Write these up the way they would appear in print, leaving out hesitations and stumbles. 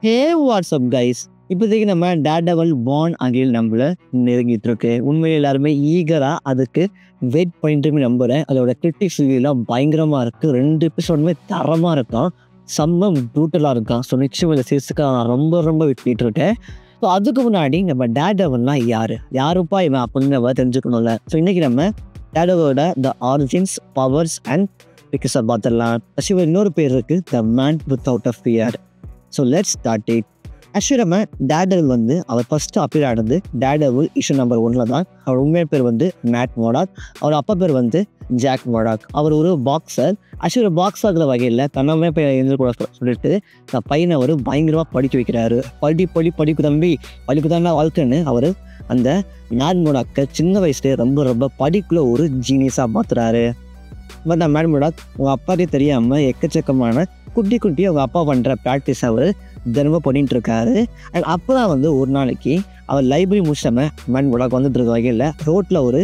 ஹே WhatsApp guys, இப்போதைக்கு நம்ம Daredevil born again நம்மள நெருங்கிட்டு இருக்கு. உண்மையிலே எல்லாருமே ஈகராக அதுக்கு வெயிட் பண்ணிட்டு நம்புகிறேன். அதோட கிரிட்டிக்ஸ் ரிவ்யூலாம் பயங்கரமாக இருக்குது. 2 எபிசோடுமே தரமாக இருக்கும், செம்ம ப்ரூட்டலாக இருக்கும். ஸோ நிச்சயம் இந்த சீரிஸுக்கு நான் ரொம்ப ரொம்ப வெயிட் பண்ணிட்டு இருக்கேன். ஸோ அதுக்கு முன்னாடி நம்ம டேர்டெவில்னால் யாருப்பா இவன் அப்படின்னு நம்ம தெரிஞ்சுக்கணும்ல. ஸோ இன்றைக்கி நம்ம டேர்டெவிலோட த ஆரிஜின்ஸ், பவர்ஸ் அண்ட் பிக்ஸை பார்த்துடலாம். ஆக்சுவலி இன்னொரு பேர் இருக்குது, the man without a fear. So let's start it. Actually நம்ம டேர்டெவில் வந்து அவர் ஃபஸ்ட்டு அப்பியர் ஆனது டேர்டெவில் இஷ்யூ நம்பர் 1 தான். அவர் உண்மையான பேர் வந்து மேட் மோடாக். அவர் அப்பா பேர் வந்து ஜாக் மோடாக். அவர் ஒரு பாக்ஸர். ஆக்சுவலி ஒரு பாக்ஸ் ஆகிற வகையில் தன்னமே போய் எழுந்துக்கூட சொல்லிட்டு அந்த பையனை அவர் பயங்கரமாக படிக்க வைக்கிறாரு. படிப்பு தம்பி, படிப்பு தானே வாழ்க்கைன்னு அவர் அந்த மேட் மோடாக்கை சின்ன வயசுலேயே ரொம்ப ரொம்ப படிப்புல ஒரு ஜீனியஸாக மாற்றுறாரு. பட் அந்த மேட் மோடாக் உங்கள் அப்பாவே தெரியாமல் எக்கச்சக்கமான குட்டி அவங்க அப்பா பண்ணுற ப்ராக்டிஸ் அவர் தினமும் பண்ணிட்டு இருக்காரு. அண்ட் அப்போ தான் வந்து ஒரு நாளைக்கு அவர் லைப்ரரி முடிச்சாம மேன் மோடாக் வந்துட்டு இருக்க வகையில் ரோட்டில் ஒரு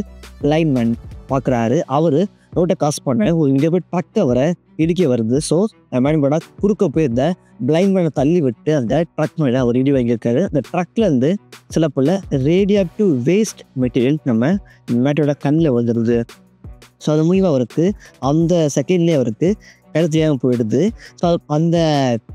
லைன்மேன் பார்க்குறாரு. அவர் ரோட்டை காசு பண்ண ஒரு இங்கே போய் ட்ரக் அவரை இடிக்க வருது. ஸோ மேன் மோடாக் குறுக்க போய் இந்த பிளைண்ட் மேனை தள்ளி விட்டு அந்த ட்ரக் மேலே அவர் இடி வாங்கியிருக்காரு. அந்த ட்ரக்லேருந்து சில போல் ரேடியேட்டிவ் வேஸ்ட் மெட்டீரியல் நம்ம மேட்டோட கண்ணில் வந்துடுது. ஸோ அது மூலியமாக அவருக்கு அந்த செகண்ட்லேயே அவருக்கு கருத்தையாக போயிடுது. ஸோ அந்த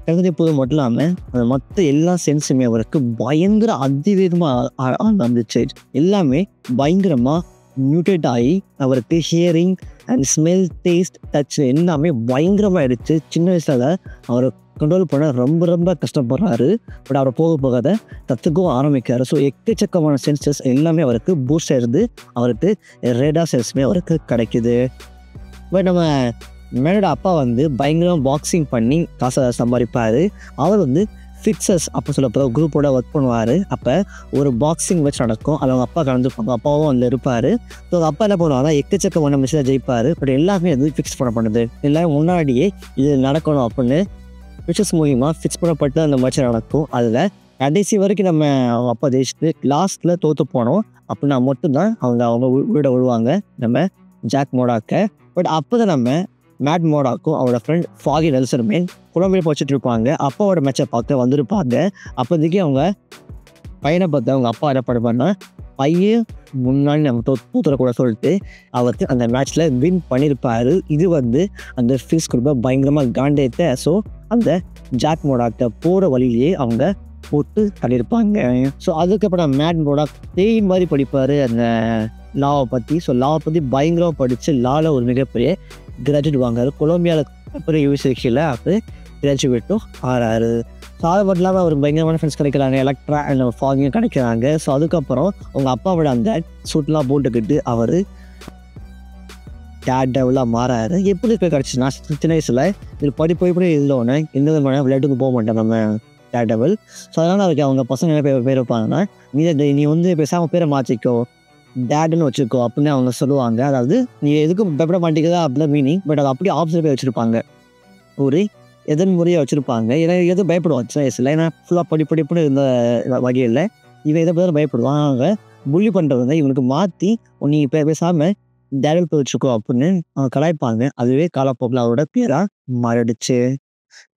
கருத்தை போது மட்டும் இல்லாமல் அந்த மொத்த எல்லா சென்ஸுமே அவருக்கு பயங்கர அதிவேகமாக வந்துச்சு. எல்லாமே பயங்கரமாக மியூட்டேட் ஆகி அவருக்கு hearing and smell, taste, touch எல்லாமே பயங்கரமாக ஆயிடுச்சு. சின்ன வயசில் அவர் கண்ட்ரோல் பண்ண ரொம்ப ரொம்ப கஷ்டப்படுறாரு. பட் அவரை போக அதை கற்றுக்கவும் ஆரம்பிக்கிறார். ஸோ எக்கச்சக்கமான சென்சஸ் எல்லாமே அவருக்கு பூஸ்ட் ஆயிடுது. அவருக்கு ரேடார் சென்ஸுமே அவருக்கு கிடைக்குது. பட் நம்ம மேனோட அப்பா வந்து பயங்கரமாக பாக்ஸிங் பண்ணி காசை சம்பாதிப்பார். அவர் வந்து ஃபிக்ஸர்ஸ் அப்போ சொல்லப்போ குரூப்போட ஒர்க் பண்ணுவார். அப்போ ஒரு பாக்ஸிங் மேட்ச் நடக்கும், அதில் அவங்க அப்பா கலந்துருப்பாங்க. அப்பாவும் அதில் இருப்பார். ஸோ அப்பா என்ன பண்ணுவாங்க, எக்கச்சக்கமான மேட்ச்சில் ஜெயிப்பார். பட் எல்லாமே அது ஃபிக்ஸ் பண்ண பண்ணுது. எல்லாம் முன்னாடியே இது நடக்கணும் அப்படின்னு ஃபிக்ஸர்ஸ் மூலியமாக ஃபிக்ஸ் பண்ணப்பட்டு அந்த மேட்ச் நடக்கும். அதில் கடைசி வரைக்கும் நம்ம அவங்க அப்பா ஜெயிச்சுட்டு லாஸ்ட்டில் தோற்று போனோம் அப்படின்னா மட்டும்தான் அவங்க வீட விடுவாங்க நம்ம ஜாக் மோடாக்கை. பட் அப்போ தான் நம்ம மேட் மோடாக்கும் அவரோட ஃப்ரெண்ட் ஃபாகி நெல்சனுமே குழம்புல வச்சுட்டு இருப்பாங்க. அப்பாவோட மேட்சை பார்க்க வந்திருப்பாங்க. அப்போதைக்கு அவங்க பையனை பார்த்து அவங்க அப்பா என்ன பண்ணுவாங்கன்னா, பையன் முன்னாடி நம்ம தூத்துறக்கூட சொல்லிட்டு அவருக்கு அந்த மேட்ச்சில் வின் பண்ணியிருப்பார். இது வந்து அந்த ஃபிக்ஸ் குரூப்பை பயங்கரமாக காண்டேத்த. ஸோ அந்த ஜாக் மோடாக்கை போகிற வழியிலேயே அவங்க போட்டு தள்ளியிருப்பாங்க. ஸோ அதுக்கப்புறம் மேட் மோடாக் தேய் மாதிரி படிப்பார் அந்த லாவை பற்றி. ஸோ லாவை பற்றி பயங்கரமாக படித்து லாவில் ஒரு மிகப்பெரிய கிராஜுவேட் வாங்குறாரு. கொலம்பியாவில் பெரிய யூனிவர்சிட்டியில் அவர் கிராஜுவேட்டும் ஆறாரு. ஸோ அது மட்டும் இல்லாமல் அவர் பயங்கரமான ஃப்ரெண்ட்ஸ் கிடைக்கிறாங்க, எலக்ட்ரா அண்ட் ஃபாகியும் கிடைக்கிறாங்க. ஸோ அதுக்கப்புறம் அவங்க அப்பாவோட அந்த சூட்லாம் போட்டுக்கிட்டு அவர் டேர்டெவிலாக மாறாரு. எப்படி போய் கிடச்சின்னா, சின்ன வயசில் இது படிப்பு இல்லைன்னு எந்த விதமான விளையாட்டுக்கு போக மாட்டேன் நம்ம டேர்டெவில். ஸோ அதனால் அவருக்கு அவங்க பசங்க என்ன பேர் வைப்பாங்கன்னா, நீ வந்து பேசாமல் பேரை மாற்றிக்கோ, டேடுன்னு வச்சுக்கோ அப்படின்னு அவங்க சொல்லுவாங்க. அதாவது நீ எதுக்கும் பயப்பட மாட்டேங்குதா அப்படிலாம் மீனிங். பட் அது அப்படியே ஆப்ஷன் போய் வச்சுருப்பாங்க, ஒரு எதிர்முறையாக வச்சுருப்பாங்க. ஏன்னா எதுவும் பயப்படுவான் சின்ன வயசில். ஏன்னா ஃபுல்லாக படிப்புன்னு இருந்த வகையில் இவன் எதை பேர் பயப்படுவான். அவங்க புள்ளி பண்ணுறவங்க இவனுக்கு மாற்றி நீ பேசாமல் டேடில் போய் வச்சுக்கோ அப்படின்னு அவங்க கலாய்ப்பாங்க. அதுவே காலப்போக்கில் அவரோட பேராக மாறிடுச்சு.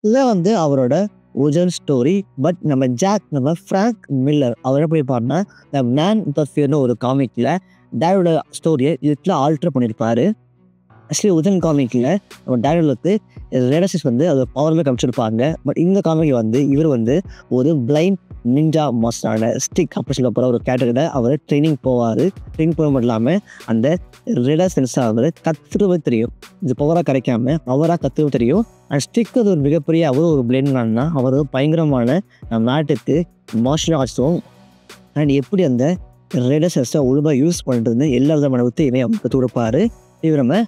இதில் வந்து அவரோட ஒரிஜினல் ஸ்டோரி. பட் நம்ம ஃப்ராங்க் மில்லர் அவர் என்ன பண்ணியிருப்பாருன்னா, த மேன் வித் அ ஃபியர்னு ஒரு காமிக்கில் டேடியோட ஸ்டோரியை இதுக்குள்ள ஆல்ட்ரு பண்ணியிருப்பாரு. ஆக்சுவலி ஒரிஜினல் காமிக்கில் நம்ம டேடியோக்கு ரேடர்ஸஸ் வந்து அது பவர்மே காமிச்சிருப்பாங்க. பட் இந்த காமிக்கு வந்து இவர் வந்து ஒரு பிளைண்ட் நிஞ்சா மாஸ்டரான ஸ்டிக் அப்படி சொல்ல போகிற ஒரு கேட்டகரியில் அவர் ட்ரைனிங் போவார். ட்ரைனிங் போக மட்டும் இல்லாமல் அந்த ரேடார் சென்ஸாக அவர் கற்றுக்கவும் தெரியும். இது பவராக கிடைக்காம அவராக கற்றுக்கவும் தெரியும். அண்ட் ஸ்டிக் அது ஒரு மிகப்பெரிய அவர் ஒரு பிளைண்ட்னா அவர் பயங்கரமான நாட்டுக்கு மார்ஷியல் ஆர்ட்ஸும் அண்ட் எப்படி அந்த ரேடார் சென்ஸை ஒழுங்காக யூஸ் பண்ணுறதுன்னு எல்லா விதமான உத்தியுமே அவர் கற்றுக் கொடுப்பாரு. இவர் நம்ம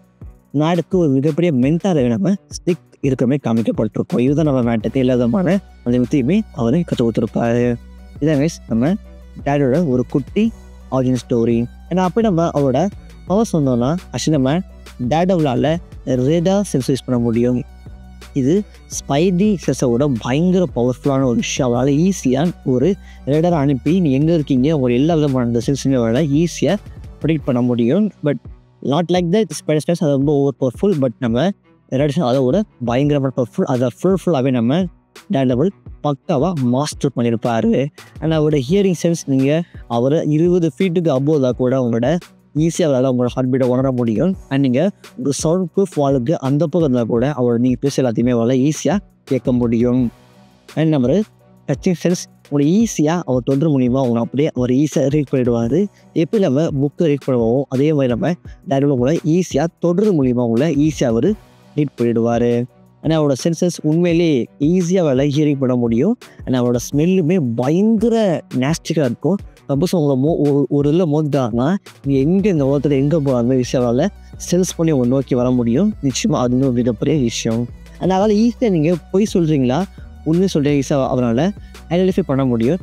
நாடுக்கு ஒரு மிகப்பெரிய மென்டாராக நம்ம ஸ்டிக் இருக்கமே காமிக்கப்பட்டிருக்கோம். இதுதான் நம்ம நாட்டுக்கு எல்லா விதமான அந்த உத்தியுமே அவரை கற்றுக் கொடுத்துருப்பாரு. இதான் நம்ம டேடியோட ஒரு குட்டி ஆரிஜின் ஸ்டோரி. ஏன்னா அப்படி நம்ம அவரோட பவர் சொன்னோம்னா, ஆக்சுவலி நம்ம டேர்டெவிலால் ரேடார் சென்ஸ் யூஸ் பண்ண முடியும். இது ஸ்பைடி சென்ஸோட பயங்கர பவர்ஃபுல்லான ஒரு விஷயம். அவரால் ஈஸியாக ஒரு ரேடாரை அனுப்பி நீ எங்கே இருக்கீங்க ஒரு எல்லா விதமான அந்த சென்ஸுமே அவரால் ஈஸியாக ப்ரெடிக்ட் பண்ண முடியும். But not like that spider sense அது ரொம்ப ஓவர் பவர்ஃபுல். பட் நம்ம ரேடியேஷன் அதோட பயங்கரமான பவர்ஃபுல். அதை ஃபுல்லாகவே நம்ம டேர்டெவில் பக்காவாக மாஸ்டர் பண்ணியிருப்பார். அண்ட் அவரோட ஹியரிங் சென்ஸ் நீங்கள் அவரை 20 ஃபீட்டுக்கு அபோவ் கூட உங்களோட ஈஸியாக அவரால் உங்களோட ஹார்ட் பீட்டை உணர முடியும். அண்ட் நீங்கள் ஒரு சவுண்ட் ப்ரூஃப் வாலுக்கு அந்த பக்கம் இருந்தால் கூட அவரோட நீங்கள் பேச எல்லாத்தையுமே அவரால் ஈஸியாக கேட்க முடியும். அண்ட் நம்ம டச்சிங் சென்ஸ் உங்களை ஈஸியாக அவர் தொடுற மூலியமாக அவங்க அப்படியே அவர் ஈஸியாக ரீட் பண்ணிவிடுவார். எப்படி நம்ம புக்கை ரீட் பண்ணுவோம் அதே மாதிரி நம்ம டேரக்டாக உங்களை ஈஸியாக தொடுற மூலியமாக உங்களை ஈஸியாக அவர் ரீட் பண்ணிவிடுவார். ஆனால் அவரோட சென்சஸ் உண்மையிலே ஈஸியாக அவரால் ஹியரிங் பண்ண முடியும். ஆனால் அவரோட ஸ்மெல்லுமே பயங்கர நேஸ்டிக்காக இருக்கும். சப்போஸ் உங்களை ஒரு இதில் மோதிட்டாங்கன்னா நீங்கள் எங்கே இந்த உலகத்தில் எங்கே போகிறாங்க விஷயம் அவரால் சென்ஸ் பண்ணி உங்களை நோக்கி வர முடியும். நிச்சயமாக அது இன்னும் மிகப்பெரிய விஷயம். அதனால் ஈஸியாக நீங்கள் பொய் சொல்கிறீங்களா உண்மை சொல்கிறீங்க ஈஸியாக அவரால் ஐடென்டிஃபை பண்ண முடியும்.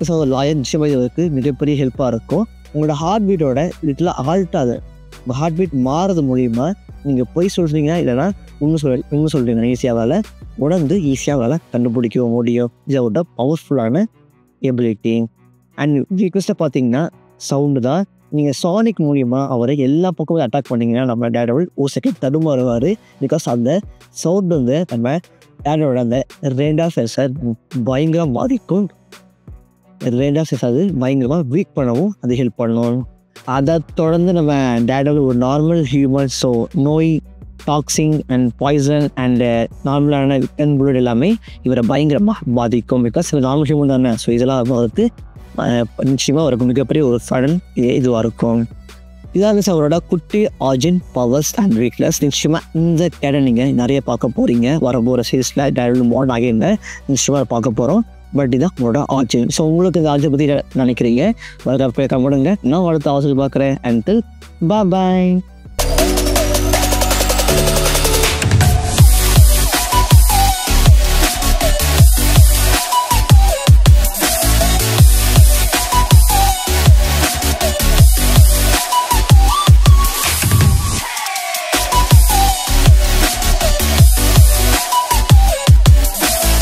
ஸோ லாயர் நிச்சயமாக இதுக்கு மிகப்பெரிய ஹெல்ப்பாக இருக்கும். உங்களோட ஹார்ட் பீட்டோட லிட்டில் ஆல்ட்டாது உங்கள் ஹார்ட் பீட் மாறது மூலிமா நீங்கள் பொய் சொல்கிறீங்கன்னா இல்லைனா உண்மை சொல்கிறீங்க ஈஸியாக அவரால் உணர்ந்து ஈஸியாக அவரால் கண்டுபிடிக்க முடியும். இதோட பவர்ஃபுல்லான எபிலிட்டி. அண்ட் வீக்னஸாக பார்த்தீங்கன்னா சவுண்டு தான். நீங்கள் சானிக் மூலிமா அவரை எல்லா பக்கமும் அட்டாக் பண்ணிங்கன்னா நம்ம டேரக்டர் ஒரு செகண்ட் தடுமாறுவார். பிகாஸ் அந்த சவுண்டு வந்து நம்ம டேரக்டரோட அந்த ரேடார் சென்ஸை பயங்கரமாக பாதிக்கும். ரேடார் சென்ஸ் அது பயங்கரமாக வீக் பண்ணவும் அது ஹெல்ப் பண்ணணும். அதை தொடர்ந்து நம்ம டேரக்டர் ஒரு நார்மல் ஹியூமன், ஸோ நோய், டாக்ஸிங் அண்ட் பாய்சன் அண்ட் நார்மலான விட்டன் புல்லட் எல்லாமே இவரை பயங்கரமாக பாதிக்கும். பிகாஸ் இது நார்மல் ஹியூமன் தானே. ஸோ இதெல்லாம் அவருக்கு நிச்சயமாக அவருக்கு மிகப்பெரிய ஒரு சடன் இதுவாக இருக்கும். இதான் அவரோட குட்டி ஆர்ஜின் பவர்ஸ் அண்ட் வீக்னஸ். நிச்சயமாக இந்த கேடை நீங்கள் நிறைய பார்க்க போகிறீங்க. வரப்போகிற சீரீஸில் டேரக்டர் பாண்ட் ஆகியிருந்த நிச்சயமாக பார்க்க போகிறோம். பட் இதுதான் உங்களோட ஆர்ஜின். ஸோ உங்களுக்கு இந்த ஆர்ஜின் பற்றி நினைக்கிறீங்க கமெண்ட்டுங்க. நான் அடுத்த ஆர்ஜின் பார்க்குறேன். அண்டில் பாய்.